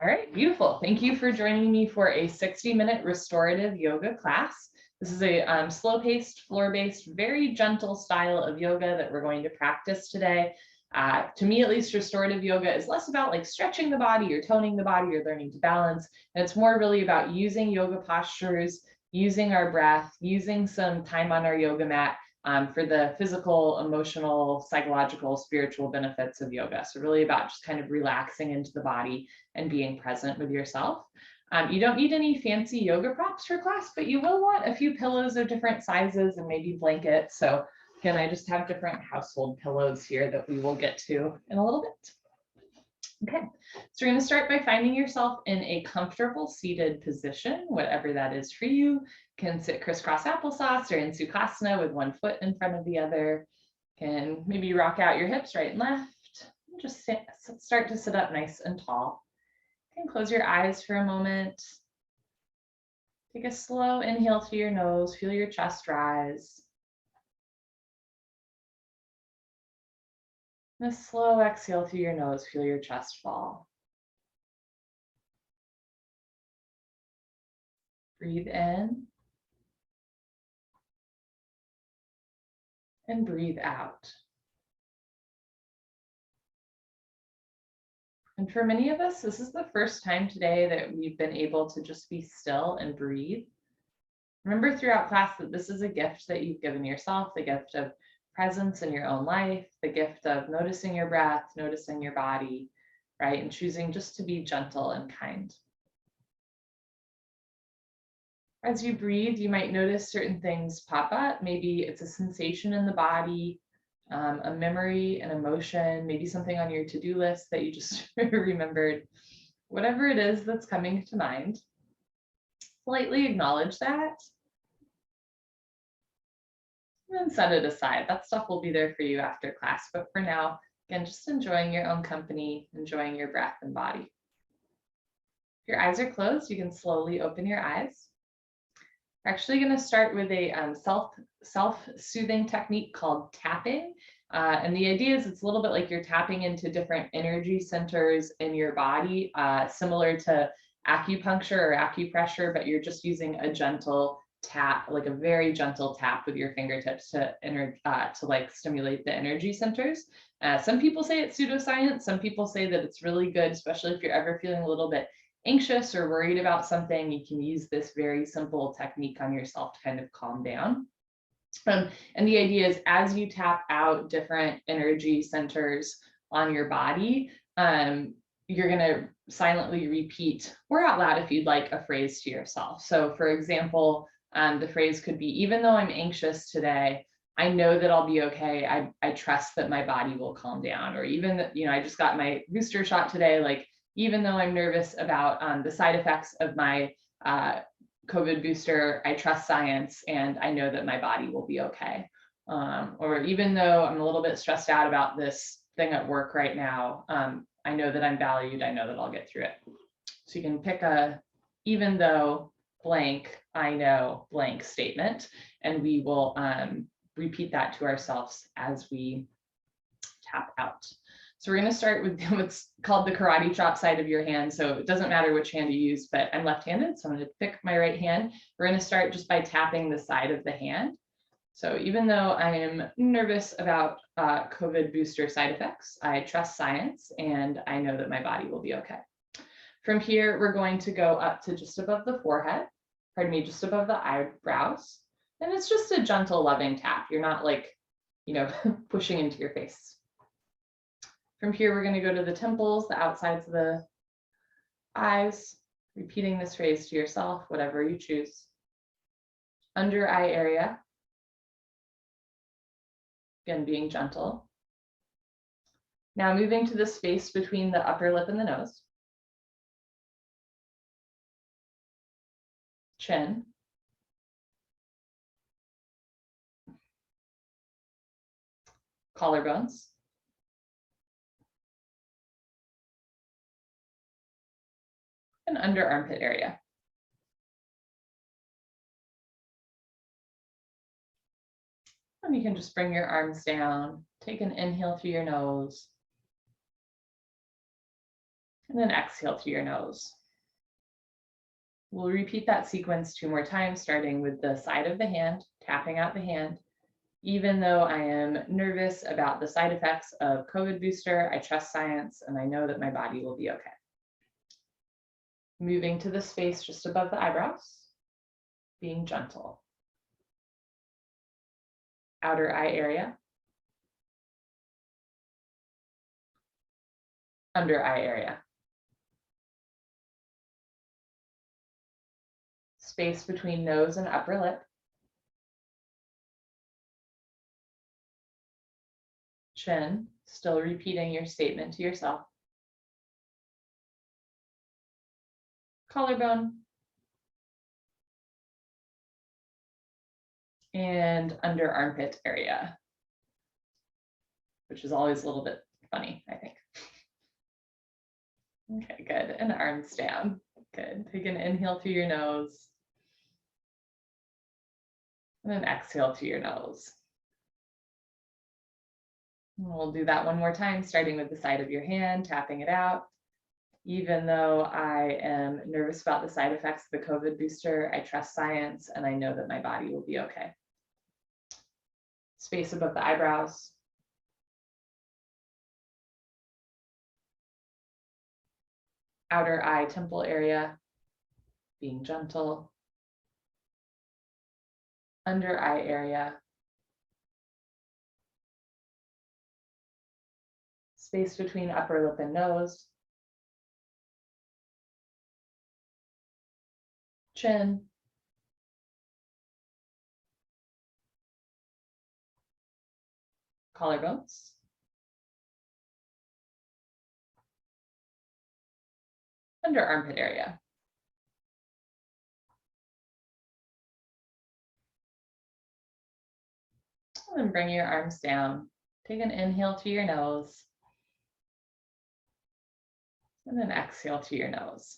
All right, beautiful. Thank you for joining me for a 60-minute restorative yoga class. This is a slow-paced, floor-based, very gentle style of yoga that we're going to practice today. To me, at least, restorative yoga is less about like stretching the body or toning the body or learning to balance. And it's more really about using yoga postures, using our breath, using some time on our yoga mat for the physical, emotional, psychological, spiritual benefits of yoga. So really about just kind of relaxing into the body and being present with yourself. You don't need any fancy yoga props for class, but you will want a few pillows of different sizes and maybe blankets. So again, I just have different household pillows here that we will get to in a little bit. Okay, so we're going to start by finding yourself in a comfortable seated position, whatever that is for you. You can sit crisscross applesauce or in Sukhasana with one foot in front of the other. Can maybe rock out your hips right and left. Just start to sit up nice and tall. You can close your eyes for a moment. Take a slow inhale through your nose. Feel your chest rise. And a slow exhale through your nose. Feel your chest fall. Breathe in. And breathe out. And for many of us, this is the first time today that we've been able to just be still and breathe. Remember throughout class that this is a gift that you've given yourself, the gift of presence in your own life, the gift of noticing your breath, noticing your body, right? And choosing just to be gentle and kind. As you breathe, you might notice certain things pop up. Maybe it's a sensation in the body, a memory, an emotion, maybe something on your to-do list that you just remembered. Whatever it is that's coming to mind, politely acknowledge that and then set it aside. That stuff will be there for you after class, but for now, again, just enjoying your own company, enjoying your breath and body. If your eyes are closed, you can slowly open your eyes. We're actually going to start with a self-soothing technique called tapping. And the idea is it's a little bit like you're tapping into different energy centers in your body, similar to acupuncture or acupressure, but you're just using a gentle tap, like a very gentle tap with your fingertips to like stimulate the energy centers. Some people say it's pseudoscience. Some people say that it's really good, especially if you're ever feeling a little bit anxious or worried about something. You can use this very simple technique on yourself to kind of calm down. And the idea is as you tap out different energy centers on your body, you're going to silently repeat or out loud if you'd like a phrase to yourself. So for example, the phrase could be, even though I'm anxious today, I know that I'll be okay. I trust that my body will calm down. Or even that, I just got my booster shot today, like even though I'm nervous about the side effects of my COVID booster, I trust science and I know that my body will be okay. Or even though I'm a little bit stressed out about this thing at work right now, I know that I'm valued. I know that I'll get through it. So you can pick a, even though blank, I know blank statement, and we will repeat that to ourselves as we tap out. So we're going to start with what's called the karate chop side of your hand. So it doesn't matter which hand you use, but I'm left-handed, so I'm going to pick my right hand. We're going to start just by tapping the side of the hand. So even though I am nervous about COVID booster side effects, I trust science and I know that my body will be okay. From here, we're going to go up to just above the forehead, just above the eyebrows. And it's just a gentle, loving tap. You're not like, pushing into your face. From here, we're going to go to the temples, the outsides of the eyes, repeating this phrase to yourself, whatever you choose. Under eye area, again, being gentle. Now moving to the space between the upper lip and the nose. Chin. Collarbones. And under armpit area. And you can just bring your arms down, take an inhale through your nose, And then exhale through your nose. We'll repeat that sequence 2 more times, starting with the side of the hand, tapping out the hand. Even though I am nervous about the side effects of COVID booster, I trust science and I know that my body will be okay. Moving to the space just above the eyebrows, being gentle. Outer eye area. Under eye area. Space between nose and upper lip. Chin, still repeating your statement to yourself. Collarbone. And under armpit area, which is always a little bit funny, I think. Okay, good. And arms down. Good. Take an inhale through your nose. And then exhale through your nose. And we'll do that one more time, starting with the side of your hand, tapping it out. Even though I am nervous about the side effects of the COVID booster, I trust science and I know that my body will be okay. Space above the eyebrows. Outer eye temple area, being gentle. Under eye area. Space between upper lip and nose. Chin. Collarbones. Under armpit area. And then bring your arms down. Take an inhale through your nose. And then exhale through your nose.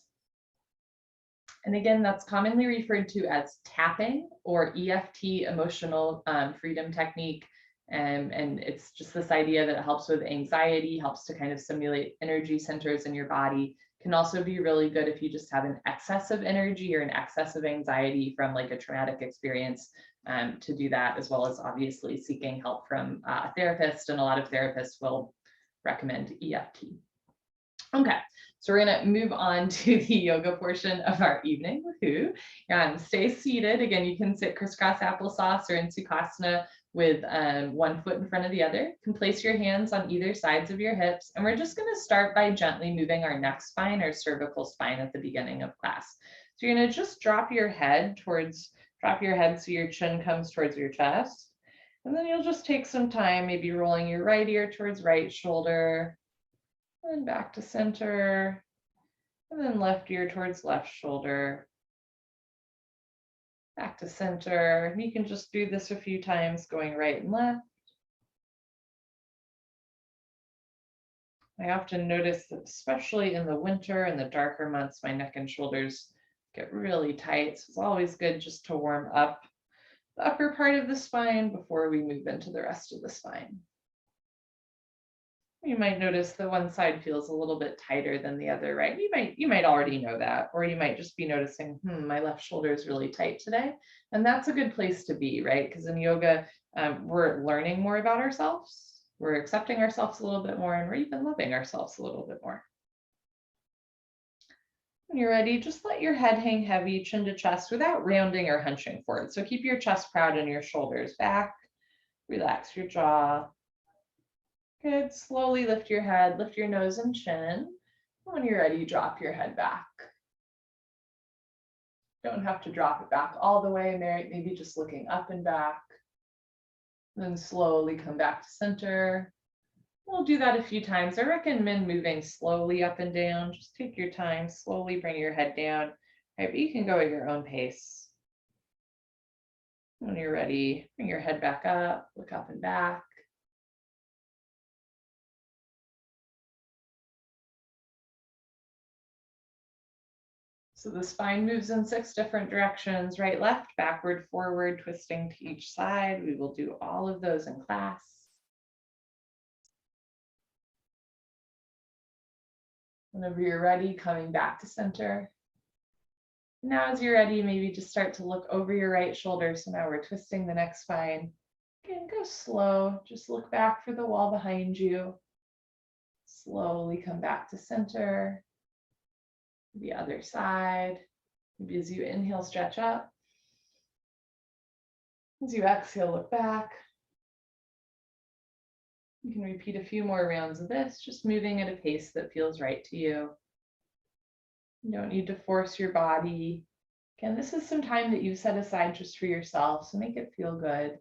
And again, that's commonly referred to as tapping or EFT, emotional freedom technique. And it's just this idea that it helps with anxiety, helps to kind of simulate energy centers in your body. Can also be really good if you just have an excess of energy or an excess of anxiety from like a traumatic experience, to do that, as well as obviously seeking help from a therapist. And a lot of therapists will recommend EFT. Okay, so we're gonna move on to the yoga portion of our evening. Woohoo! Stay seated. Again, you can sit crisscross applesauce or in Sukhasana with one foot in front of the other. You can place your hands on either sides of your hips. And we're just gonna start by gently moving our neck spine or cervical spine at the beginning of class. So you're gonna just drop your head so your chin comes towards your chest. And then you'll just take some time, maybe rolling your right ear towards right shoulder, and back to center, and then left ear towards left shoulder, back to center. And you can just do this a few times, going right and left. I often notice that especially in the winter and the darker months, my neck and shoulders get really tight. So it's always good just to warm up the upper part of the spine before we move into the rest of the spine. You might notice the one side feels a little bit tighter than the other, right? You might already know that, or you might just be noticing, my left shoulder is really tight today. And that's a good place to be, right? Because in yoga, we're learning more about ourselves, we're accepting ourselves a little bit more, and we're even loving ourselves a little bit more. When you're ready, just let your head hang heavy, chin to chest, without rounding or hunching forward. So keep your chest proud and your shoulders back. Relax your jaw. Good. Slowly lift your head, lift your nose and chin. When you're ready, drop your head back. Don't have to drop it back all the way, maybe just looking up and back. Then slowly come back to center. We'll do that a few times. I recommend moving slowly up and down. Just take your time, slowly bring your head down. Right, but you can go at your own pace. When you're ready, bring your head back up, look up and back. So the spine moves in 6 different directions: right, left, backward, forward, twisting to each side. We will do all of those in class. Whenever you're ready, coming back to center. Now as you're ready, maybe just start to look over your right shoulder. So now we're twisting the neck spine. Again, go slow. Just look back for the wall behind you. Slowly come back to center. The other side. Maybe as you inhale, stretch up. As you exhale, look back. You can repeat a few more rounds of this, just moving at a pace that feels right to you. You don't need to force your body. Again, this is some time that you set aside just for yourself, so make it feel good.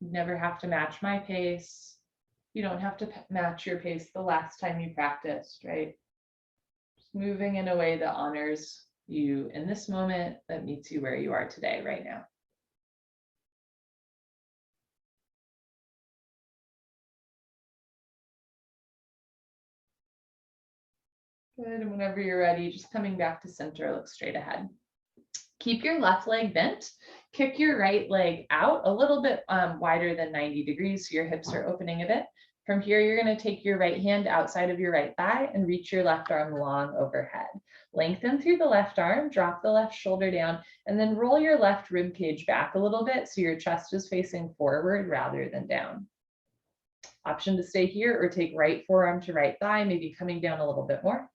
You never have to match my pace. You don't have to match your pace the last time you practiced, right? Just moving in a way that honors you in this moment, that meets you where you are today, right now. Good, and whenever you're ready, just coming back to center, look straight ahead. Keep your left leg bent. Kick your right leg out a little bit wider than 90 degrees, so your hips are opening a bit. From here, you're going to take your right hand outside of your right thigh and reach your left arm long overhead. Lengthen through the left arm, drop the left shoulder down, and then roll your left rib cage back a little bit so your chest is facing forward rather than down. Option to stay here or take right forearm to right thigh, maybe coming down a little bit more.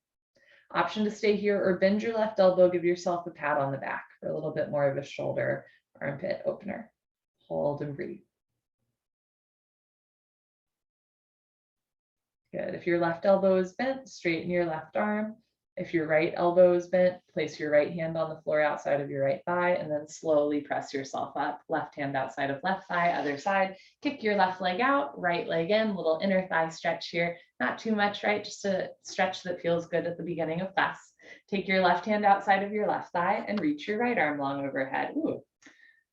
Option to stay here or bend your left elbow, give yourself a pat on the back for a little bit more of a shoulder armpit opener. Hold and breathe. Good. If your left elbow is bent, straighten your left arm. If your right elbow is bent, place your right hand on the floor outside of your right thigh and then slowly press yourself up. Left hand outside of left thigh, other side. Kick your left leg out, right leg in, little inner thigh stretch here. Not too much, right? Just a stretch that feels good at the beginning of class. Take your left hand outside of your left thigh and reach your right arm long overhead. Ooh,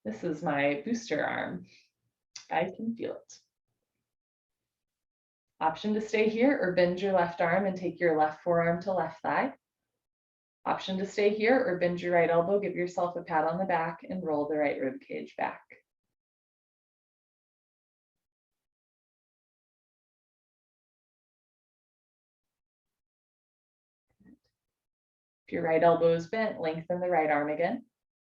this is my booster arm. I can feel it. Option to stay here or bend your left arm and take your left forearm to left thigh. Option to stay here or bend your right elbow, give yourself a pat on the back and roll the right rib cage back. If your right elbow is bent, lengthen the right arm again.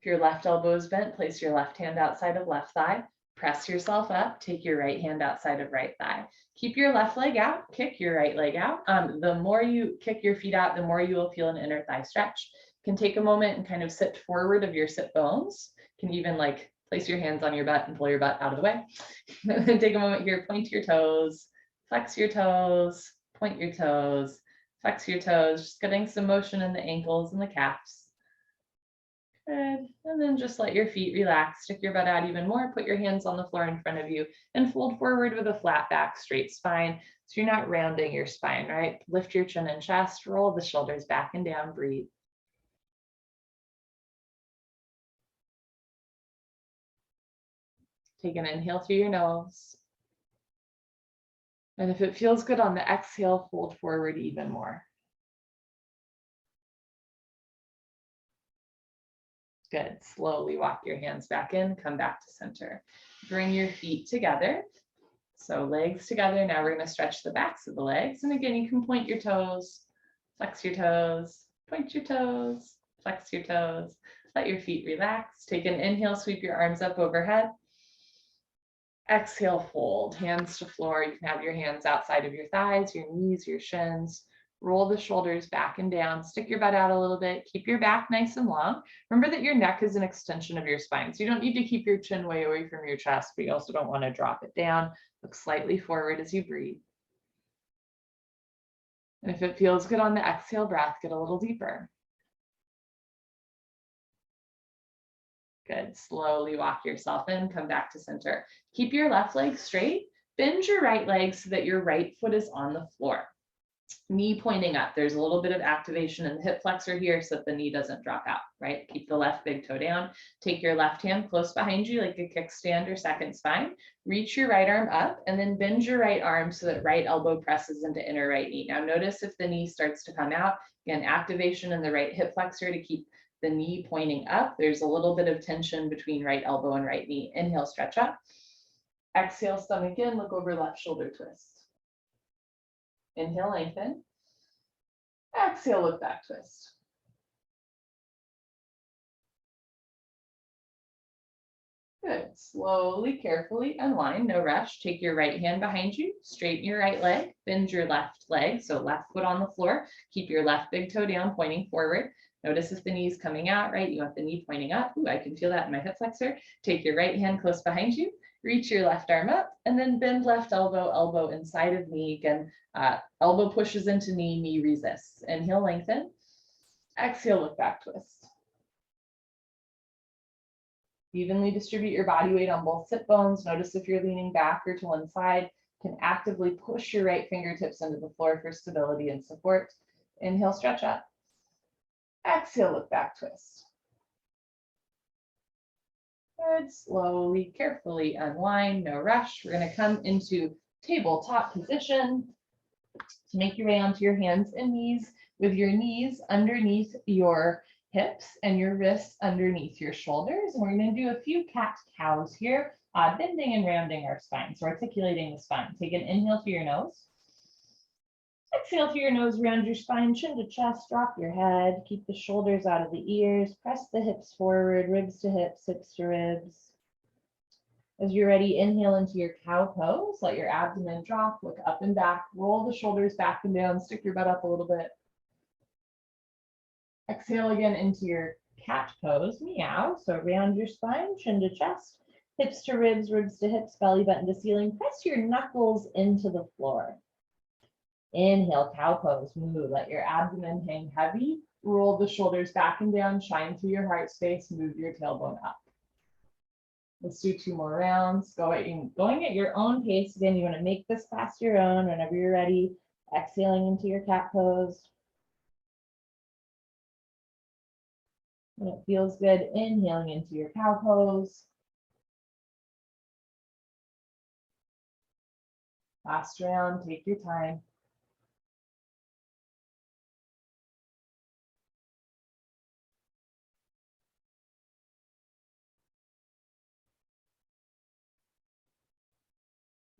If your left elbow is bent, place your left hand outside of left thigh. Press yourself up, take your right hand outside of right thigh. Keep your left leg out, kick your right leg out. The more you kick your feet out, the more you will feel an inner thigh stretch. You can take a moment and kind of sit forward of your sit bones. You can even like place your hands on your butt and pull your butt out of the way. Take a moment here, point your toes, flex your toes, point your toes, flex your toes, just getting some motion in the ankles and the calves. Good. And then just let your feet relax, stick your butt out even more, put your hands on the floor in front of you and fold forward with a flat back, straight spine. So you're not rounding your spine, right? Lift your chin and chest, roll the shoulders back and down, breathe. Take an inhale through your nose. And if it feels good on the exhale, fold forward even more. Good. Slowly walk your hands back in, come back to center. Bring your feet together. So legs together. Now we're going to stretch the backs of the legs. And again, you can point your toes, flex your toes, point your toes, flex your toes. Let your feet relax. Take an inhale, sweep your arms up overhead. Exhale, fold, hands to floor. You can have your hands outside of your thighs, your knees, your shins. Roll the shoulders back and down, stick your butt out a little bit, keep your back nice and long. Remember that your neck is an extension of your spine. So you don't need to keep your chin way away from your chest, but you also don't want to drop it down. Look slightly forward as you breathe. And if it feels good on the exhale breath, get a little deeper. Good. Slowly walk yourself in, come back to center. Keep your left leg straight, bend your right leg so that your right foot is on the floor. Knee pointing up. There's a little bit of activation in the hip flexor here so that the knee doesn't drop out, right? Keep the left big toe down. Take your left hand close behind you like a kickstand or second spine. Reach your right arm up and then bend your right arm so that right elbow presses into inner right knee. Now notice if the knee starts to come out, again, activation in the right hip flexor to keep the knee pointing up. There's a little bit of tension between right elbow and right knee. Inhale, stretch up. Exhale, stomach in, look over left shoulder twist. Inhale, lengthen. Exhale, look back, twist. Good. Slowly, carefully unwind, no rush. Take your right hand behind you, straighten your right leg, bend your left leg, so left foot on the floor. Keep your left big toe down, pointing forward. Notice if the knee's coming out, right? You want the knee pointing up. Ooh, I can feel that in my hip flexor. Take your right hand close behind you, reach your left arm up, and then bend left elbow, elbow inside of knee. Again, elbow pushes into knee, knee resists. Inhale, lengthen. Exhale, look back, twist. Evenly distribute your body weight on both sit bones. Notice if you're leaning back or to one side. You can actively push your right fingertips into the floor for stability and support. Inhale, stretch up. Exhale, look back, twist. Good. Slowly, carefully unwind, no rush. We're going to come into tabletop position. So make your way onto your hands and knees with your knees underneath your hips and your wrists underneath your shoulders. And we're going to do a few cat-cows here, bending and rounding our spine. So articulating the spine. Take an inhale through your nose. Exhale through your nose, round your spine, chin to chest, drop your head. Keep the shoulders out of the ears. Press the hips forward, ribs to hips, hips to ribs. As you're ready, inhale into your cow pose. Let your abdomen drop, look up and back, roll the shoulders back and down, stick your butt up a little bit. Exhale again into your cat pose, meow. So round your spine, chin to chest, hips to ribs, ribs to hips, belly button to ceiling. Press your knuckles into the floor. Inhale, cow pose, move. Let your abdomen hang heavy. Roll the shoulders back and down, shine through your heart space, move your tailbone up. Let's do 2 more rounds. Going at your own pace. Again, you want to make this class your own whenever you're ready. Exhaling into your cat pose. When it feels good, inhaling into your cow pose. Last round, take your time.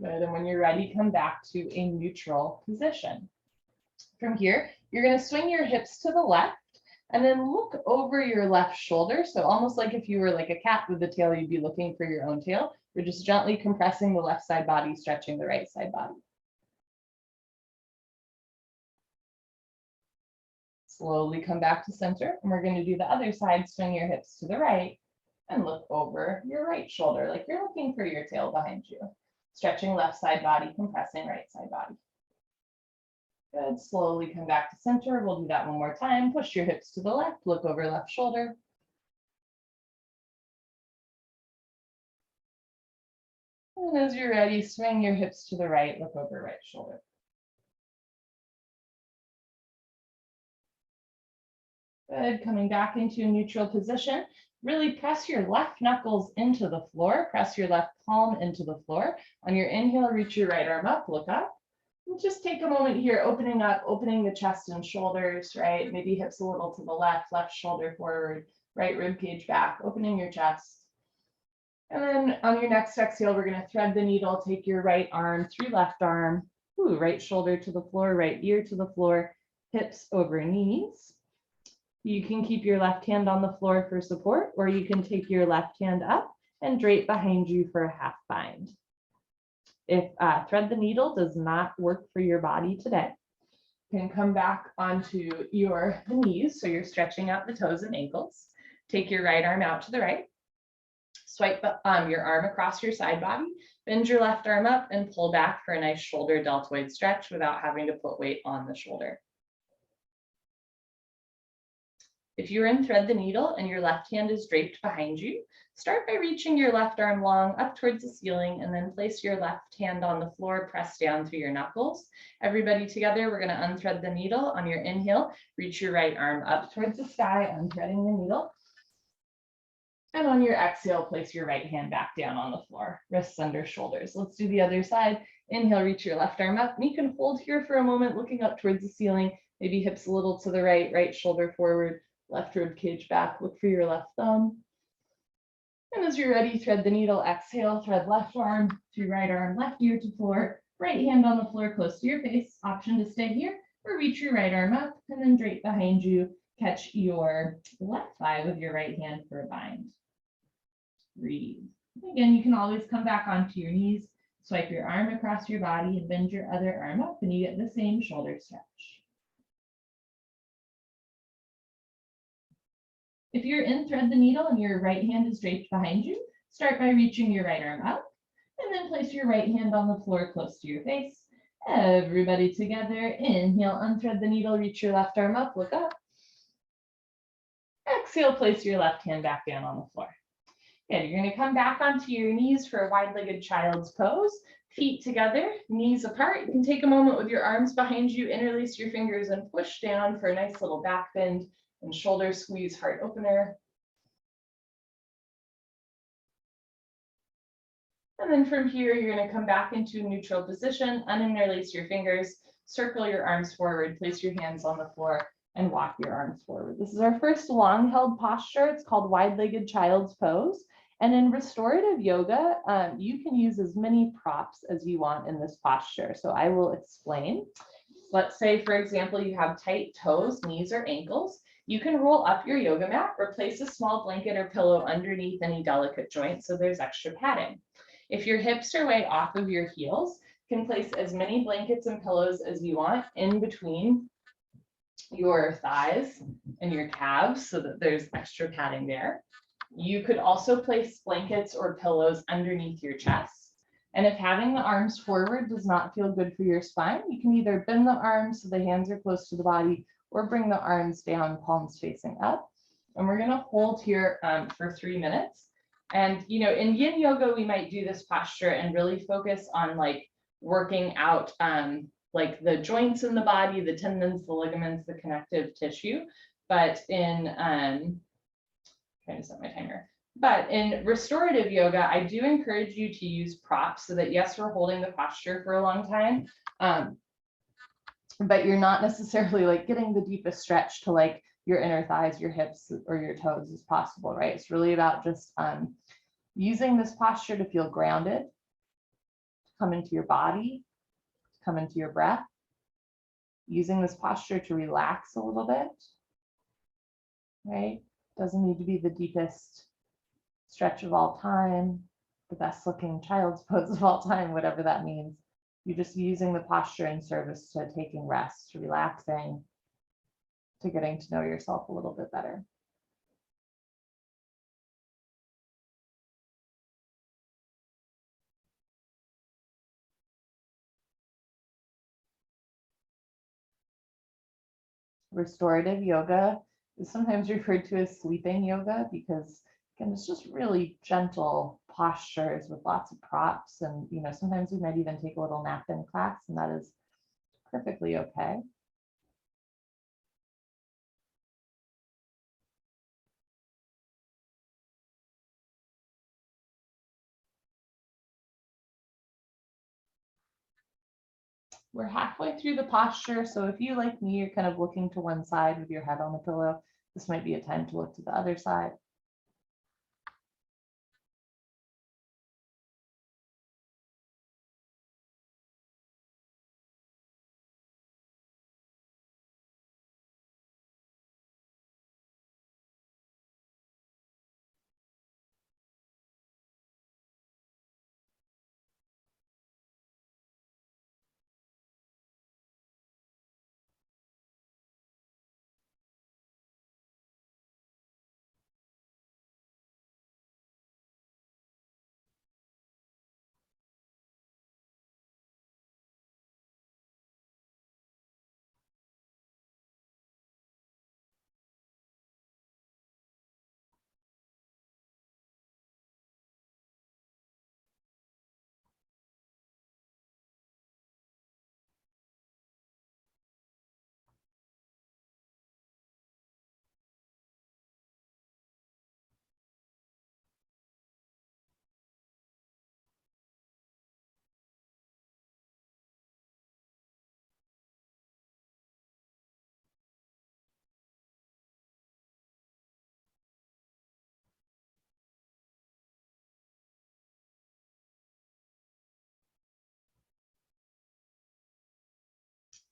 Good, and when you're ready, come back to a neutral position. From here, you're going to swing your hips to the left and then look over your left shoulder. So almost like if you were like a cat with a tail, you'd be looking for your own tail. You're just gently compressing the left side body, stretching the right side body. Slowly come back to center, and we're going to do the other side. Swing your hips to the right and look over your right shoulder like you're looking for your tail behind you. Stretching left side body, compressing right side body. Good. Slowly come back to center. We'll do that one more time. Push your hips to the left, look over left shoulder. And as you're ready, swing your hips to the right, look over right shoulder. Good. Coming back into a neutral position. Really press your left knuckles into the floor. Press your left palm into the floor. On your inhale, reach your right arm up, look up. And just take a moment here, opening the chest and shoulders, right? Maybe hips a little to the left, left shoulder forward, right rib cage back, opening your chest. And then on your next exhale, we're going to thread the needle. Take your right arm through left arm. Ooh, right shoulder to the floor, right ear to the floor, hips over knees. You can keep your left hand on the floor for support, or you can take your left hand up and drape behind you for a half bind. If thread the needle does not work for your body today, you can come back onto the knees. So you're stretching out the toes and ankles. Take your right arm out to the right. Swipe your arm across your side body. Bend your left arm up and pull back for a nice shoulder deltoid stretch without having to put weight on the shoulder. If you're in thread the needle and your left hand is draped behind you, start by reaching your left arm long up towards the ceiling and then place your left hand on the floor, press down through your knuckles. Everybody together, we're going to unthread the needle. On your inhale, reach your right arm up towards the sky, unthreading the needle. And on your exhale, place your right hand back down on the floor, wrists under shoulders. Let's do the other side. Inhale, reach your left arm up, and you can hold here for a moment, looking up towards the ceiling, maybe hips a little to the right, right shoulder forward, left rib cage back, look for your left thumb. And as you're ready, thread the needle, exhale, thread left arm through right arm, left ear to floor, right hand on the floor close to your face. Option to stay here, or reach your right arm up and then drape behind you. Catch your left thigh with your right hand for a bind. Breathe. Again, you can always come back onto your knees, swipe your arm across your body and bend your other arm up and you get the same shoulder stretch. If you're in thread the needle and your right hand is draped behind you, start by reaching your right arm up and then place your right hand on the floor close to your face. Everybody together, inhale, unthread the needle, reach your left arm up, look up. Exhale, place your left hand back down on the floor. Good, you're gonna come back onto your knees for a wide-legged child's pose. Feet together, knees apart. You can take a moment with your arms behind you, interlace your fingers and push down for a nice little back bend and shoulder squeeze, heart opener. And then from here, you're gonna come back into neutral position, uninterlace your fingers, circle your arms forward, place your hands on the floor and walk your arms forward. This is our first long held posture. It's called wide-legged child's pose. And in restorative yoga, you can use as many props as you want in this posture. So I will explain. Let's say, for example, you have tight toes, knees, or ankles. You can roll up your yoga mat or place a small blanket or pillow underneath any delicate joint so there's extra padding. If your hips are way off of your heels, you can place as many blankets and pillows as you want in between your thighs and your calves so that there's extra padding there. You could also place blankets or pillows underneath your chest. And if having the arms forward does not feel good for your spine, you can either bend the arms so the hands are close to the body or bring the arms down, palms facing up. And we're going to hold here for 3 minutes. And, you know, in yin yoga, we might do this posture and really focus on like working out like the joints in the body, the tendons, the ligaments, the connective tissue. But in, trying to set my timer. But in restorative yoga, I do encourage you to use props so that yes, we're holding the posture for a long time, but you're not necessarily like getting the deepest stretch to like your inner thighs, your hips, or your toes as possible, right? It's really about just using this posture to feel grounded, to come into your body, to come into your breath, using this posture to relax a little bit, right? Doesn't need to be the deepest stretch of all time, the best looking child's pose of all time, whatever that means. You're just using the posture in service to taking rest, to relaxing, to getting to know yourself a little bit better. Restorative yoga is sometimes referred to as sleeping yoga because again, it's just really gentle postures with lots of props. And, you know, sometimes we might even take a little nap in class, and that is perfectly okay. We're halfway through the posture. So if you, like me, you're kind of looking to one side with your head on the pillow, this might be a time to look to the other side.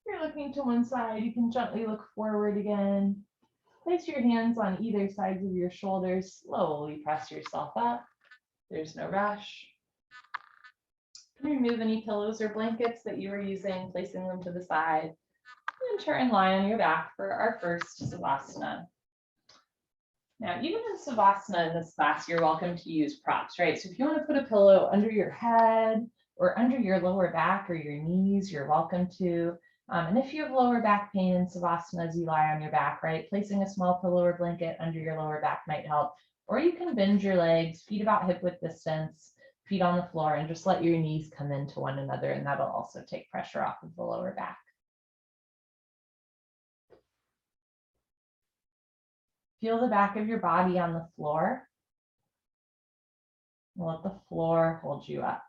If you're looking to one side, you can gently look forward again. Place your hands on either sides of your shoulders. Slowly press yourself up. There's no rush. Remove any pillows or blankets that you were using, placing them to the side. And turn lie on your back for our first Savasana. Now, even in Savasana in this class, you're welcome to use props, right? So if you want to put a pillow under your head or under your lower back or your knees, you're welcome to. And if you have lower back pain in Savasana as you lie on your back, right, placing a small pillow or blanket under your lower back might help. Or you can bend your legs, feet about hip width distance, feet on the floor, and just let your knees come into one another, and that'll also take pressure off of the lower back. Feel the back of your body on the floor. And let the floor hold you up.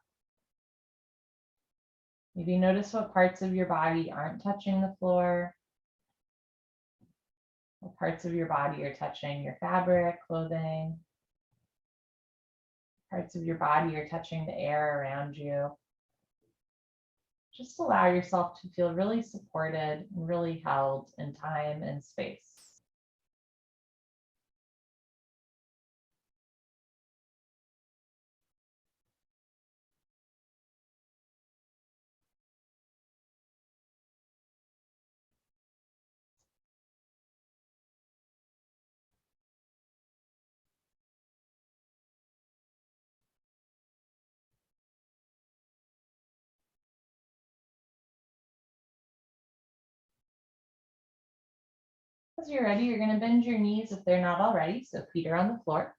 Maybe notice what parts of your body aren't touching the floor. What parts of your body are touching your fabric, clothing. Parts of your body are touching the air around you. Just allow yourself to feel really supported and really held in time and space. As you're ready, you're going to bend your knees if they're not already, so feet are on the floor.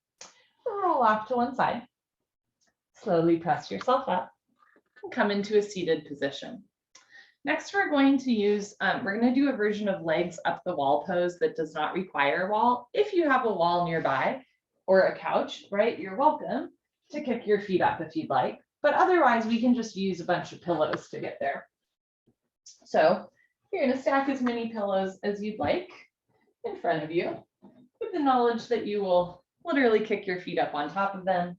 Roll off to one side. Slowly press yourself up and come into a seated position. Next, we're going to do a version of legs up the wall pose that does not require a wall. If you have a wall nearby or a couch, right, you're welcome to kick your feet up if you'd like, but otherwise we can just use a bunch of pillows to get there. So you're going to stack as many pillows as you'd like in front of you with the knowledge that you will literally kick your feet up on top of them. And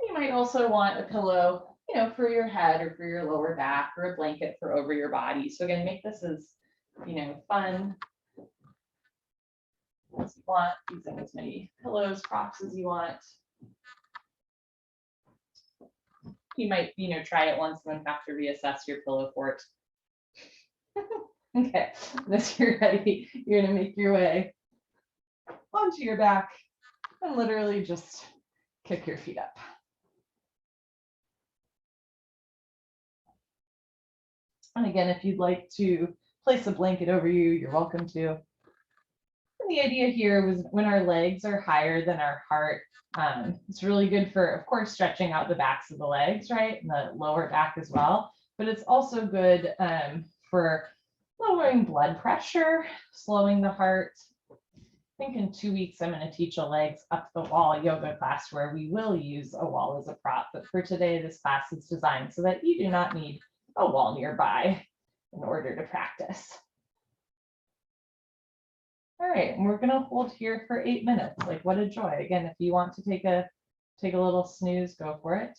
you might also want a pillow, for your head or for your lower back, or a blanket for over your body. So again, make this as, fun as you want, using as many pillows, props as you want. You might, try it once and then have to reassess your pillow fort. Okay, as you're ready, you're gonna make your way onto your back and literally just kick your feet up. And again, if you'd like to place a blanket over you, you're welcome to. And the idea here was when our legs are higher than our heart, it's really good for, of course, stretching out the backs of the legs, right? And the lower back as well. But it's also good for lowering blood pressure, slowing the heart. I think in 2 weeks, I'm going to teach a legs up the wall yoga class where we will use a wall as a prop. But for today, this class is designed so that you do not need a wall nearby in order to practice. All right, and we're going to hold here for 8 minutes. Like, what a joy. Again, if you want to take a little snooze, go for it.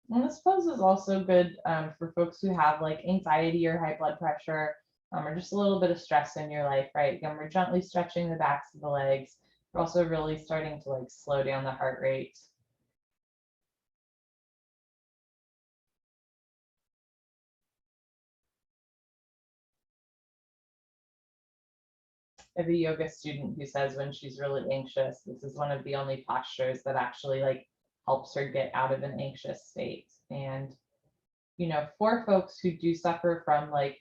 And this pose is also good for folks who have like anxiety or high blood pressure, or just a little bit of stress in your life, right? Again, we're gently stretching the backs of the legs. We're also really starting to like slow down the heart rate. I have a yoga student who says when she's really anxious, this is one of the only postures that actually like helps her get out of an anxious state. And, for folks who do suffer from like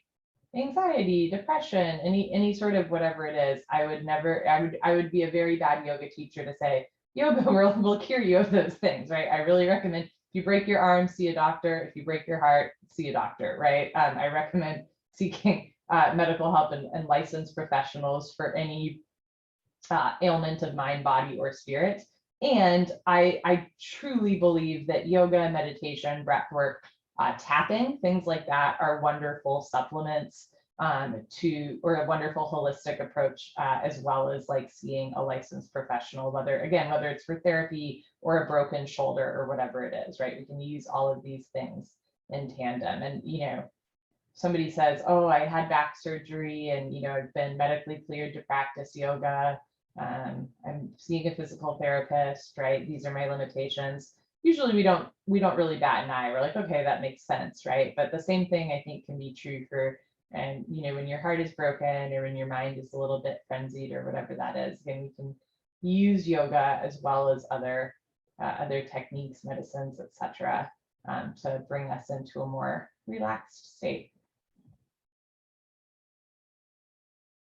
anxiety, depression, any sort of whatever it is, I would be a very bad yoga teacher to say, yoga will cure you of those things, right? I really recommend if you break your arm, see a doctor. If you break your heart, see a doctor, right? I recommend seeking medical help and licensed professionals for any ailment of mind, body, or spirit. And I truly believe that yoga, meditation, breath work, tapping, things like that are wonderful supplements or a wonderful holistic approach, as well as like seeing a licensed professional, whether it's for therapy or a broken shoulder or whatever it is, right? We can use all of these things in tandem. And, somebody says, oh, I had back surgery and, I've been medically cleared to practice yoga. I'm seeing a physical therapist, right? These are my limitations. Usually we don't really bat an eye. We're like, okay, that makes sense, right? But the same thing I think can be true for, and when your heart is broken or when your mind is a little bit frenzied or whatever that is. Again, we can use yoga as well as other techniques, medicines, etc., to bring us into a more relaxed state.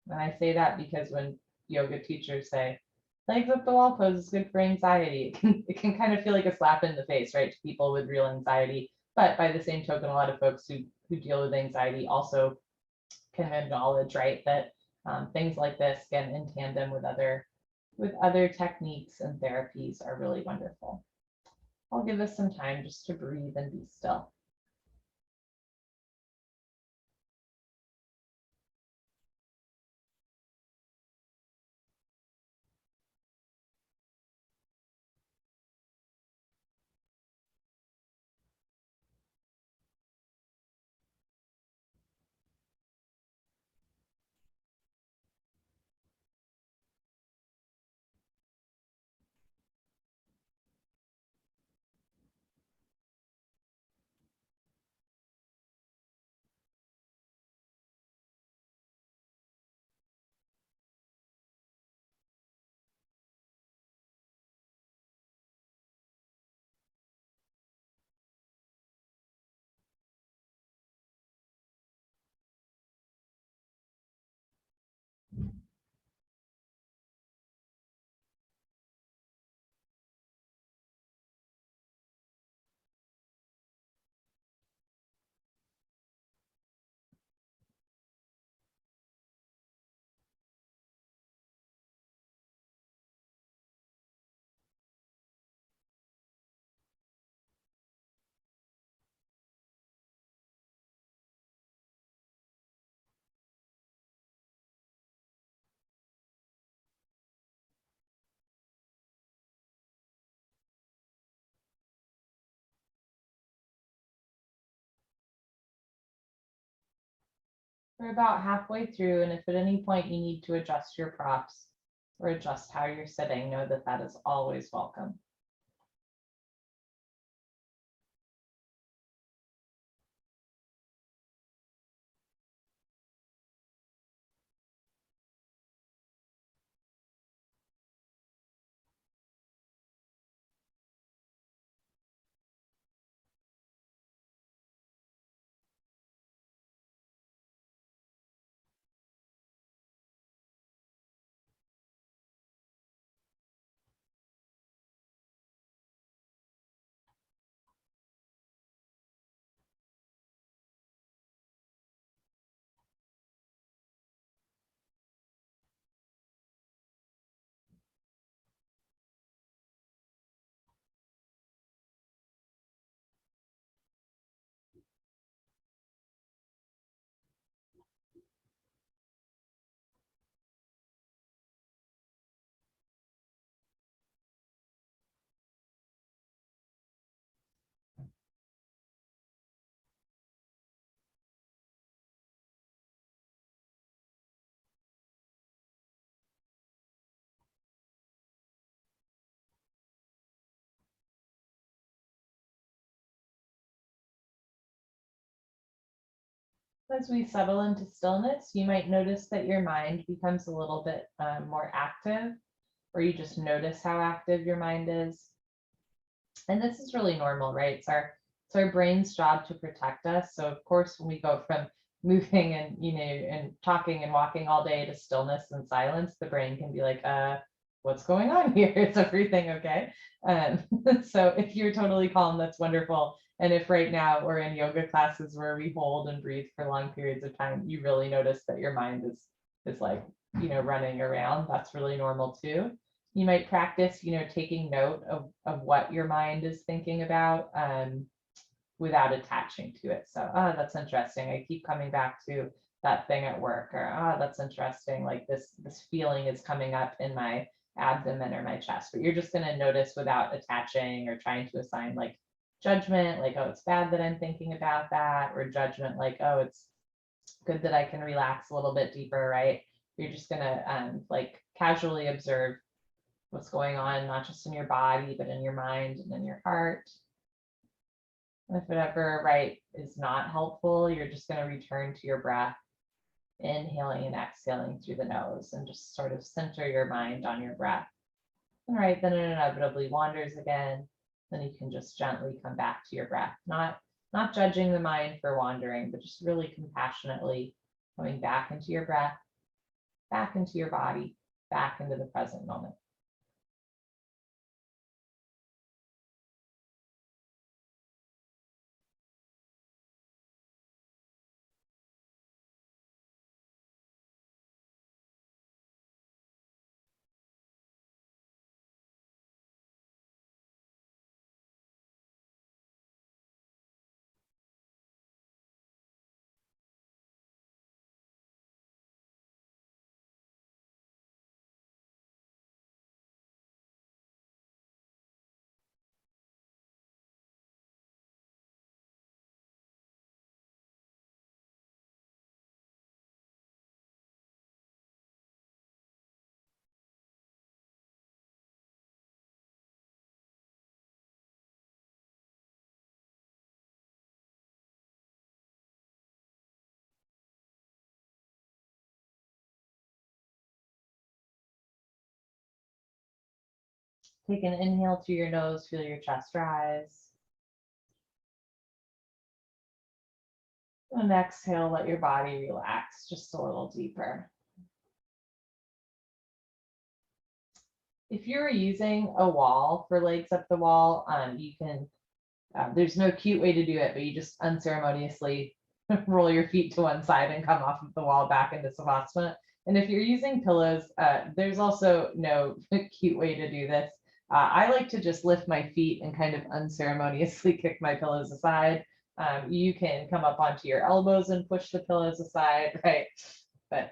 And I say that because when yoga teachers say legs up the wall pose is good for anxiety, it can kind of feel like a slap in the face, right, to people with real anxiety. But by the same token, a lot of folks who deal with anxiety also can acknowledge, right, that things like this, again, in tandem with other techniques and therapies, are really wonderful. I'll give us some time just to breathe and be still. We're about halfway through, and if at any point you need to adjust your props or adjust how you're sitting, know that that is always welcome. As we settle into stillness, you might notice that your mind becomes a little bit more active, or you just notice how active your mind is. And this is really normal, right? It's our brain's job to protect us. So of course, when we go from moving and and talking and walking all day to stillness and silence, the brain can be like, what's going on here? Is everything okay? So if you're totally calm, that's wonderful. And if right now we're in yoga classes where we hold and breathe for long periods of time, you really notice that your mind is like, running around. That's really normal too. You might practice, taking note of what your mind is thinking about, without attaching to it. So that's interesting. I keep coming back to that thing at work, or that's interesting, like this feeling is coming up in my abdomen or my chest. But you're just going to notice without attaching or trying to assign like judgment, like, oh, it's bad that I'm thinking about that, or judgment like, oh, it's good that I can relax a little bit deeper, right? You're just going to like casually observe what's going on, not just in your body, but in your mind and in your heart. And if whatever, right, is not helpful, you're just going to return to your breath, inhaling and exhaling through the nose, and just sort of center your mind on your breath. All right, then it inevitably wanders again. Then you can just gently come back to your breath, not judging the mind for wandering, but just really compassionately coming back into your breath, back into your body, back into the present moment. Take an inhale through your nose, feel your chest rise. And exhale, let your body relax just a little deeper. If you're using a wall for legs up the wall, you can, there's no cute way to do it, but you just unceremoniously roll your feet to one side and come off of the wall back into Savasana. And if you're using pillows, there's also no cute way to do this. I like to just lift my feet and kind of unceremoniously kick my pillows aside. You can come up onto your elbows and push the pillows aside, right? But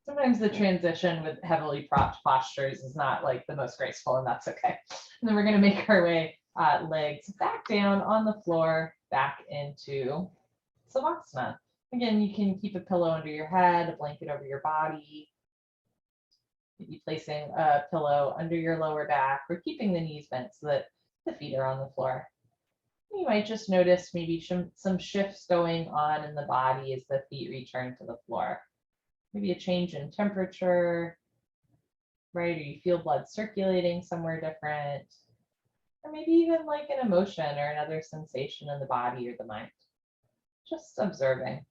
sometimes the transition with heavily propped postures is not like the most graceful, and that's okay. And then we're going to make our way legs back down on the floor, back into Savasana. Again, you can keep a pillow under your head, a blanket over your body. Maybe placing a pillow under your lower back, or keeping the knees bent so that the feet are on the floor. You might just notice maybe some shifts going on in the body as the feet return to the floor. Maybe a change in temperature, right? Or you feel blood circulating somewhere different. Or maybe even like an emotion or another sensation in the body or the mind. Just observing.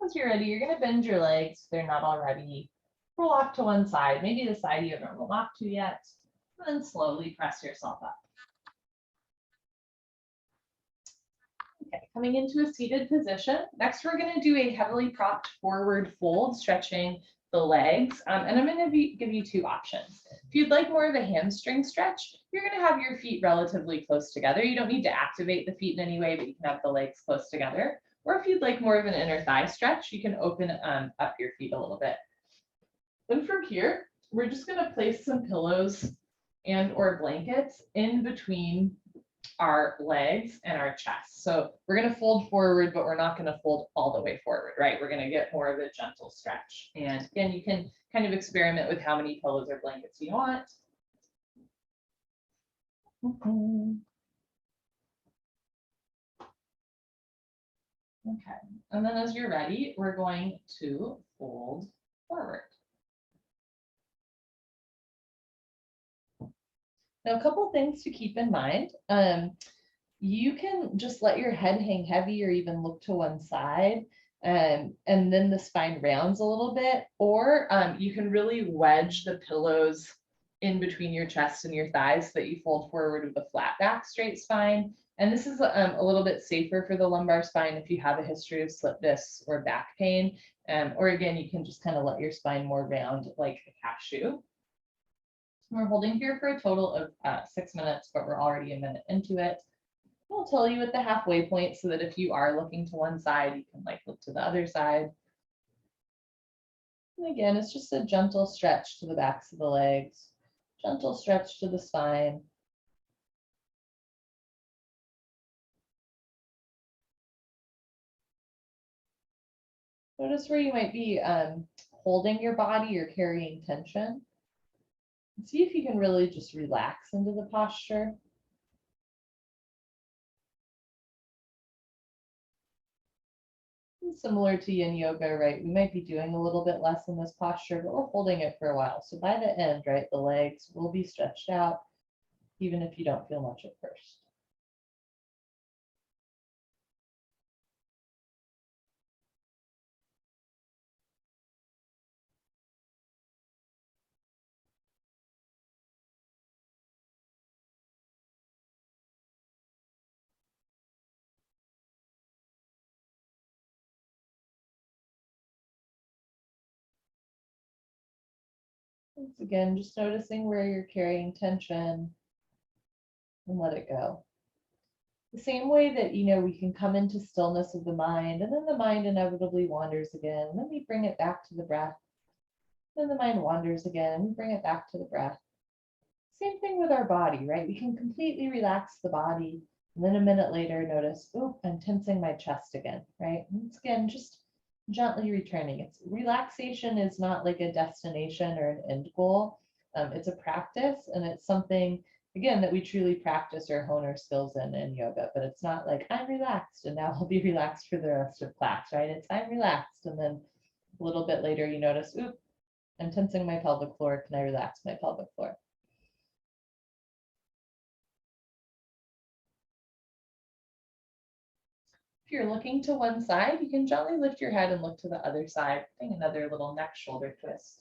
Once you're ready, you're going to bend your legs if they're not already. Roll off to one side, maybe the side you haven't rolled off to yet, and then slowly press yourself up. Okay, coming into a seated position. Next, we're going to do a heavily propped forward fold, stretching the legs. And I'm going to give you two options. If you'd like more of a hamstring stretch, you're going to have your feet relatively close together. You don't need to activate the feet in any way, but you can have the legs close together. Or if you'd like more of an inner thigh stretch, you can open up your feet a little bit. Then from here, we're just going to place some pillows and or blankets in between our legs and our chest. So we're going to fold forward, but we're not going to fold all the way forward, right? We're going to get more of a gentle stretch. And again, you can kind of experiment with how many pillows or blankets you want. Okay, and then as you're ready, we're going to fold forward. Now, a couple things to keep in mind. You can just let your head hang heavy or even look to one side. And then the spine rounds a little bit, or you can really wedge the pillows in between your chest and your thighs so that you fold forward with a flat back, straight spine. And this is a little bit safer for the lumbar spine if you have a history of slip discs or back pain. Or again, you can just kind of let your spine more round like a cashew. We're holding here for a total of 6 minutes, but we're already a minute into it. I'll tell you at the halfway point so that if you are looking to one side, you can like look to the other side. And again, it's just a gentle stretch to the backs of the legs, gentle stretch to the spine. Notice where you might be holding your body or carrying tension. See if you can really just relax into the posture. Similar to yin yoga, right? We might be doing a little bit less in this posture, but we're holding it for a while. So by the end, right, the legs will be stretched out, even if you don't feel much at first. Once again, just noticing where you're carrying tension and let it go. The same way that, we can come into stillness of the mind and then the mind inevitably wanders again. And then we bring it back to the breath. Then the mind wanders again and we bring it back to the breath. Same thing with our body, right? We can completely relax the body. And then a minute later, notice, oh, I'm tensing my chest again, right? And it's again, just gently returning. It's relaxation is not like a destination or an end goal. It's a practice and it's something, again, that we truly practice or hone our skills in yoga, but it's not like I'm relaxed and now I'll be relaxed for the rest of class, right? It's I'm relaxed. And then a little bit later, you notice, oop, I'm tensing my pelvic floor. Can I relax my pelvic floor? If you're looking to one side, you can gently lift your head and look to the other side, doing another little neck shoulder twist.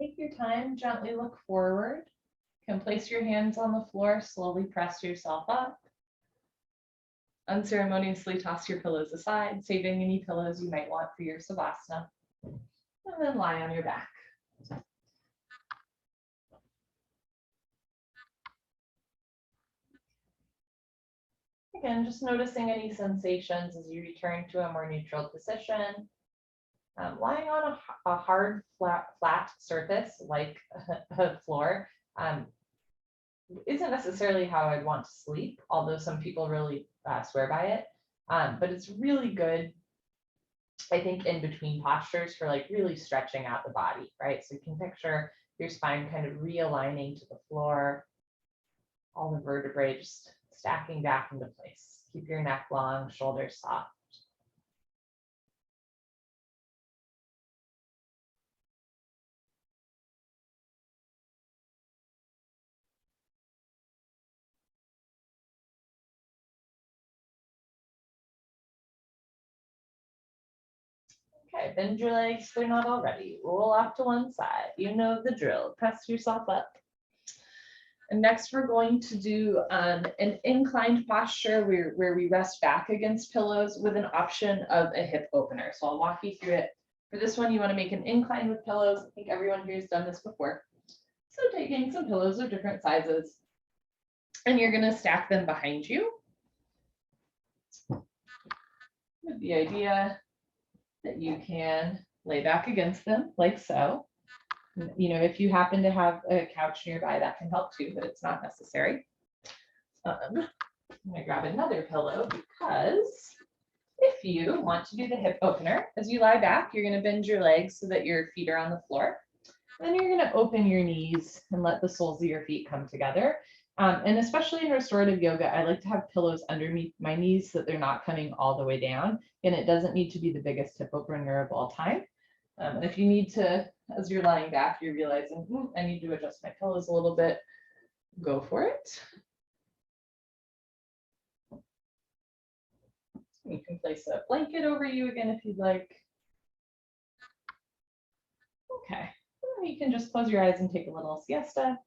Take your time, gently look forward. You can place your hands on the floor, slowly press yourself up. Unceremoniously toss your pillows aside, saving any pillows you might want for your Savasana. And then lie on your back. Again, just noticing any sensations as you return to a more neutral position. Lying on a hard, flat surface like a floor isn't necessarily how I'd want to sleep, although some people really swear by it. But it's really good, I think, in between postures for like really stretching out the body, right? So you can picture your spine kind of realigning to the floor, all the vertebrae just stacking back into place. Keep your neck long, shoulders soft. Okay, bend your legs if they're not already. Roll off to one side. You know the drill. Press yourself up. And next we're going to do an inclined posture where we rest back against pillows with an option of a hip opener. So I'll walk you through it. For this one, you want to make an incline with pillows. I think everyone here has done this before. So taking some pillows of different sizes, and you're going to stack them behind you with the idea that you can lay back against them like so. You know, if you happen to have a couch nearby, that can help too, but it's not necessary. I'm gonna grab another pillow because if you want to do the hip opener, as you lie back, you're gonna bend your legs so that your feet are on the floor. Then you're gonna open your knees and let the soles of your feet come together. And especially in restorative yoga, I like to have pillows underneath my knees so that they're not coming all the way down. And it doesn't need to be the biggest hip opener of all time. And if you need to, as you're lying back, you're realizing, I need to adjust my pillows a little bit, go for it. You can place a blanket over you again if you'd like. Okay, you can just close your eyes and take a little siesta,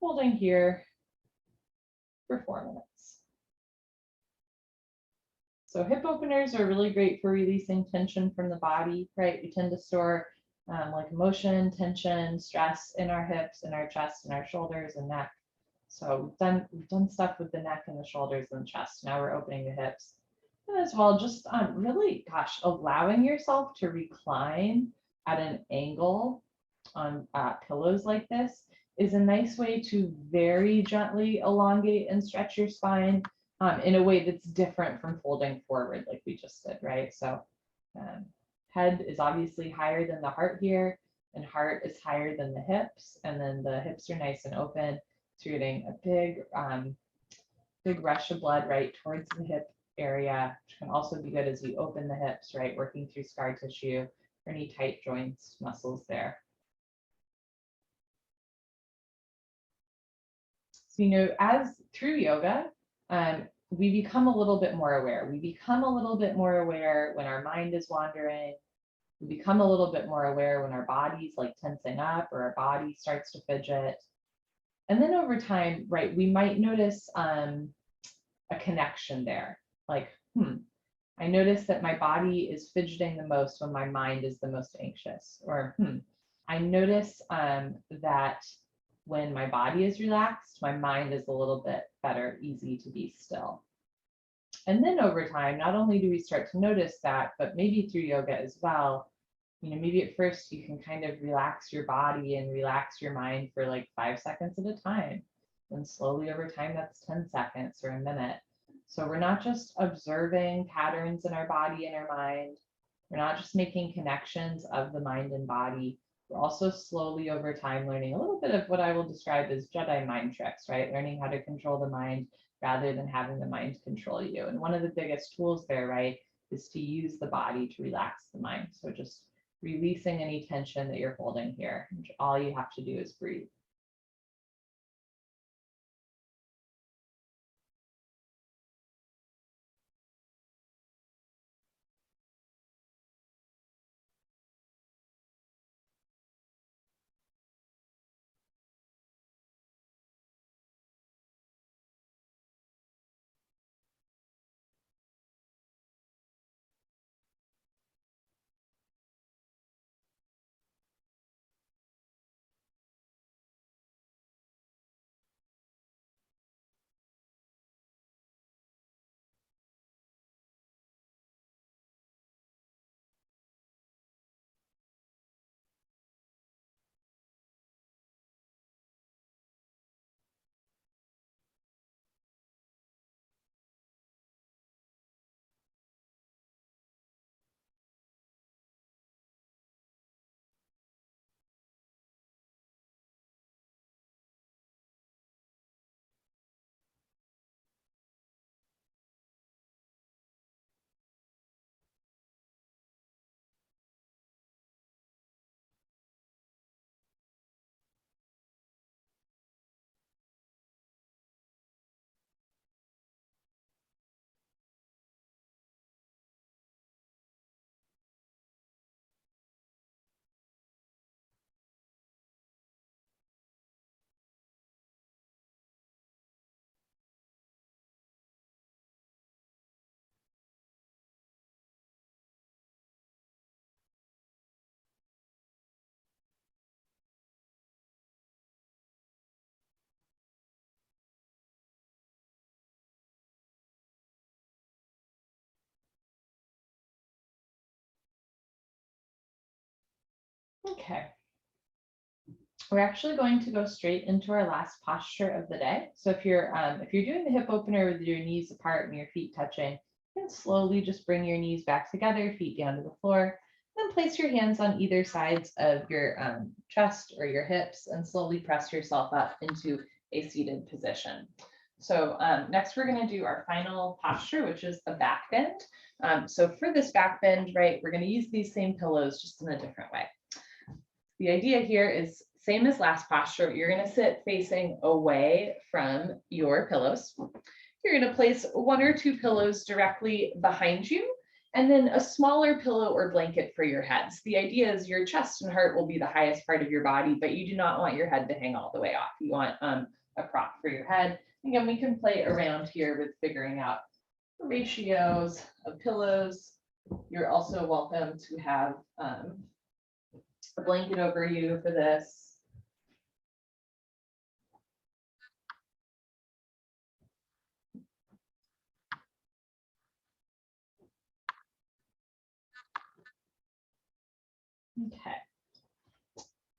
holding here for 4 minutes. So hip openers are really great for releasing tension from the body, right? We tend to store like emotion, tension, stress in our hips, in our chest, and our shoulders and neck. So we've done stuff with the neck and the shoulders and the chest. Now we're opening the hips. And as well, just really, gosh, allowing yourself to recline at an angle on pillows like this is a nice way to very gently elongate and stretch your spine in a way that's different from folding forward like we just did, right? So head is obviously higher than the heart here, and heart is higher than the hips, and then the hips are nice and open. So you're getting a big rush of blood right towards the hip area, which can also be good as you open the hips, right? Working through scar tissue or any tight joints, muscles there. So, you know, as through yoga, we become a little bit more aware. We become a little bit more aware when our mind is wandering. We become a little bit more aware when our body's like tensing up or our body starts to fidget. And then over time, right, we might notice a connection there. Like, I notice that my body is fidgeting the most when my mind is the most anxious. Or, I notice that when my body is relaxed, my mind is a little bit better, easy to be still. And then over time, not only do we start to notice that, but maybe through yoga as well, you know, maybe at first you can kind of relax your body and relax your mind for like 5 seconds at a time. And slowly over time, that's 10 seconds or a minute. So we're not just observing patterns in our body and our mind. We're not just making connections of the mind and body. We're also slowly over time learning a little bit of what I will describe as Jedi mind tricks, right? Learning how to control the mind rather than having the mind control you. And one of the biggest tools there, right, is to use the body to relax the mind. So just releasing any tension that you're holding here. All you have to do is breathe. Okay. We're actually going to go straight into our last posture of the day. So if you're doing the hip opener with your knees apart and your feet touching, you can slowly just bring your knees back together, feet down to the floor. Then place your hands on either sides of your chest or your hips and slowly press yourself up into a seated position. So next we're going to do our final posture, which is the back bend. So for this back bend, right, we're going to use these same pillows just in a different way. The idea here is same as last posture. You're going to sit facing away from your pillows. You're going to place one or two pillows directly behind you, and then a smaller pillow or blanket for your heads. The idea is your chest and heart will be the highest part of your body, but you do not want your head to hang all the way off. You want a prop for your head. Again, we can play around here with figuring out ratios of pillows. You're also welcome to have a blanket over you for this. Okay.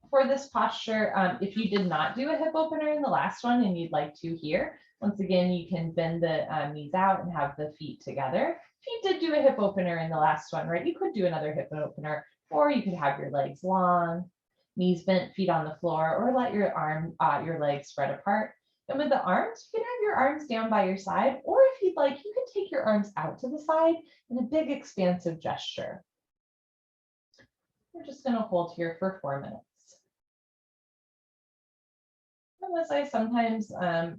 For this posture, if you did not do a hip opener in the last one and you'd like to here, once again, you can bend the knees out and have the feet together. If you did do a hip opener in the last one, right, you could do another hip opener, or you could have your legs long, knees bent, feet on the floor, or let your legs spread apart. And with the arms, you can have your arms down by your side, or if you'd like, you can take your arms out to the side in a big expansive gesture. We're just going to hold here for 4 minutes. And as I sometimes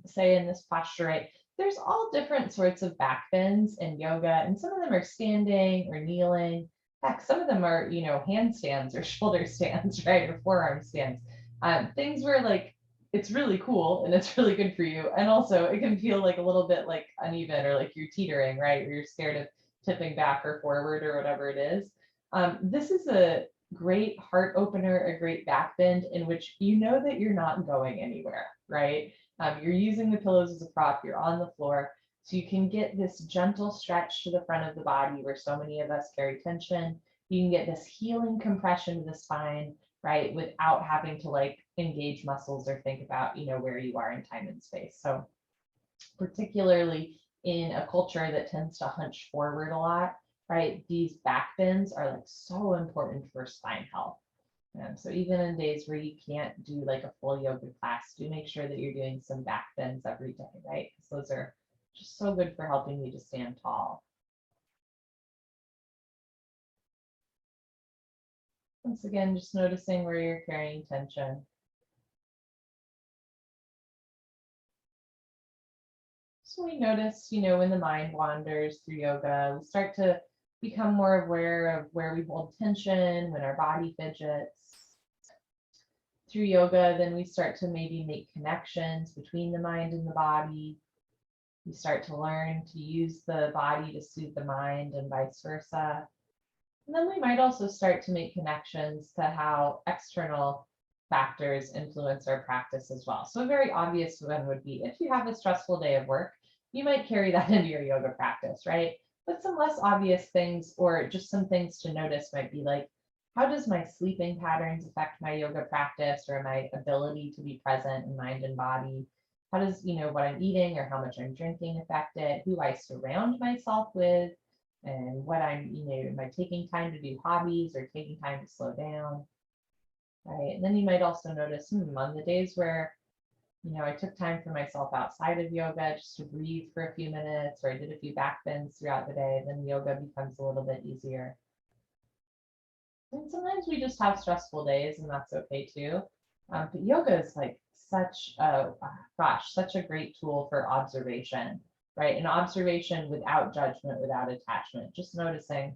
say in this posture, right, there's all different sorts of back bends in yoga, and some of them are standing or kneeling. Heck, some of them are, handstands or shoulder stands, right, or forearm stands. Things where like it's really cool and it's really good for you, and also it can feel like a little bit like uneven or like you're teetering, right, or you're scared of tipping back or forward or whatever it is. This is a great heart opener, a great back bend in which you know that you're not going anywhere, right? You're using the pillows as a prop, you're on the floor, so you can get this gentle stretch to the front of the body where so many of us carry tension. You can get this healing compression to the spine, right, without having to like engage muscles or think about, where you are in time and space. So particularly in a culture that tends to hunch forward a lot, right? These back bends are like so important for spine health. So even in days where you can't do like a full yoga class, do make sure that you're doing some back bends every day, right? Because those are just so good for helping you to stand tall. Once again, just noticing where you're carrying tension. So we notice, when the mind wanders through yoga, we start to become more aware of where we hold tension, when our body fidgets. Through yoga, then we start to maybe make connections between the mind and the body. We start to learn to use the body to soothe the mind and vice versa. And then we might also start to make connections to how external factors influence our practice as well. So a very obvious one would be if you have a stressful day of work, you might carry that into your yoga practice, right? But some less obvious things or just some things to notice might be like, how does my sleeping patterns affect my yoga practice or my ability to be present in mind and body? How does, what I'm eating or how much I'm drinking affect it? Who I surround myself with? And what am I taking time to do hobbies or taking time to slow down, right? And then you might also notice on the days where, I took time for myself outside of yoga just to breathe for a few minutes, or I did a few back bends throughout the day, then yoga becomes a little bit easier. And sometimes we just have stressful days, and that's okay too. But yoga is like such a great tool for observation, right? An observation without judgment, without attachment, just noticing,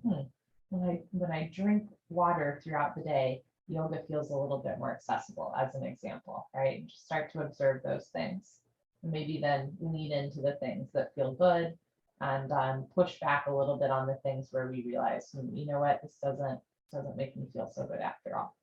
when I drink water throughout the day, yoga feels a little bit more accessible, as an example, right? Just start to observe those things. And maybe then lean into the things that feel good and push back a little bit on the things where we realize, you know what, this doesn't make me feel so good after all.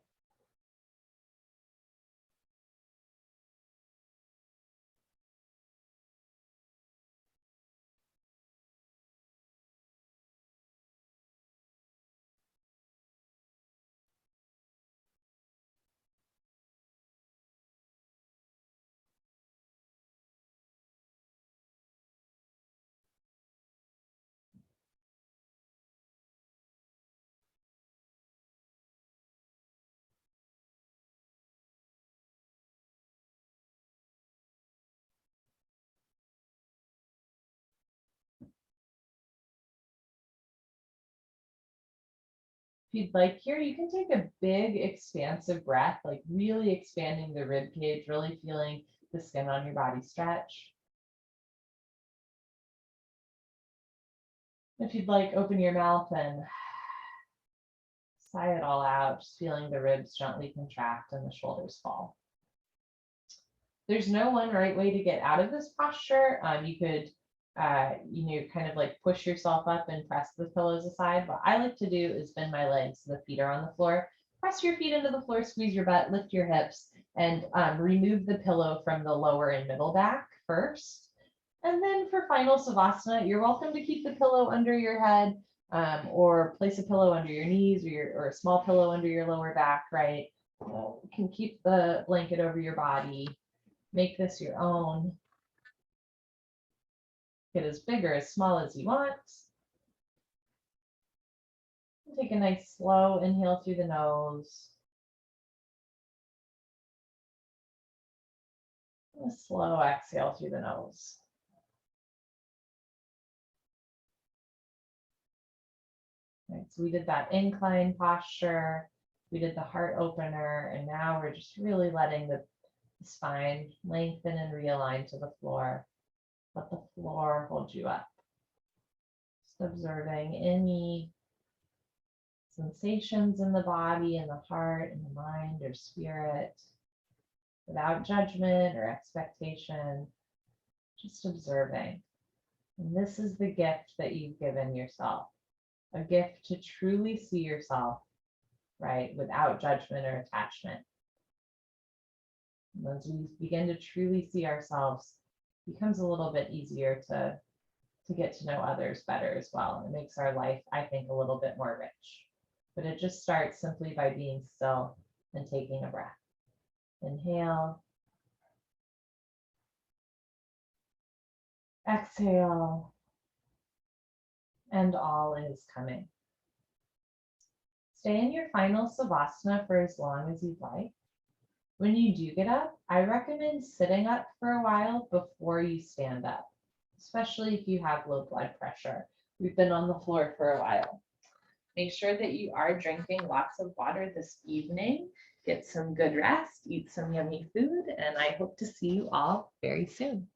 you'd like here, you can take a big expansive breath, like really expanding the rib cage, really feeling the skin on your body stretch. If you'd like, open your mouth and sigh it all out, just feeling the ribs gently contract and the shoulders fall. There's no one right way to get out of this posture. You could, kind of like push yourself up and press the pillows aside. What I like to do is bend my legs so the feet are on the floor. Press your feet into the floor, squeeze your butt, lift your hips, and remove the pillow from the lower and middle back first. And then for final Savasana, you're welcome to keep the pillow under your head, or place a pillow under your knees, or a small pillow under your lower back, right? You can keep the blanket over your body. Make this your own. Get as big or as small as you want. Take a nice slow inhale through the nose. And a slow exhale through the nose. Right, so we did that incline posture. We did the heart opener, and now we're just really letting the spine lengthen and realign to the floor. Let the floor hold you up. Just observing any sensations in the body and the heart and the mind or spirit without judgment or expectation, just observing. And this is the gift that you've given yourself, a gift to truly see yourself, right, without judgment or attachment. And as we begin to truly see ourselves, it becomes a little bit easier to get to know others better as well. It makes our life, I think, a little bit more rich. But it just starts simply by being still and taking a breath. Inhale. Exhale. And all is coming. Stay in your final Savasana for as long as you'd like. When you do get up, I recommend sitting up for a while before you stand up, especially if you have low blood pressure. We've been on the floor for a while. Make sure that you are drinking lots of water this evening. Get some good rest, eat some yummy food, and I hope to see you all very soon.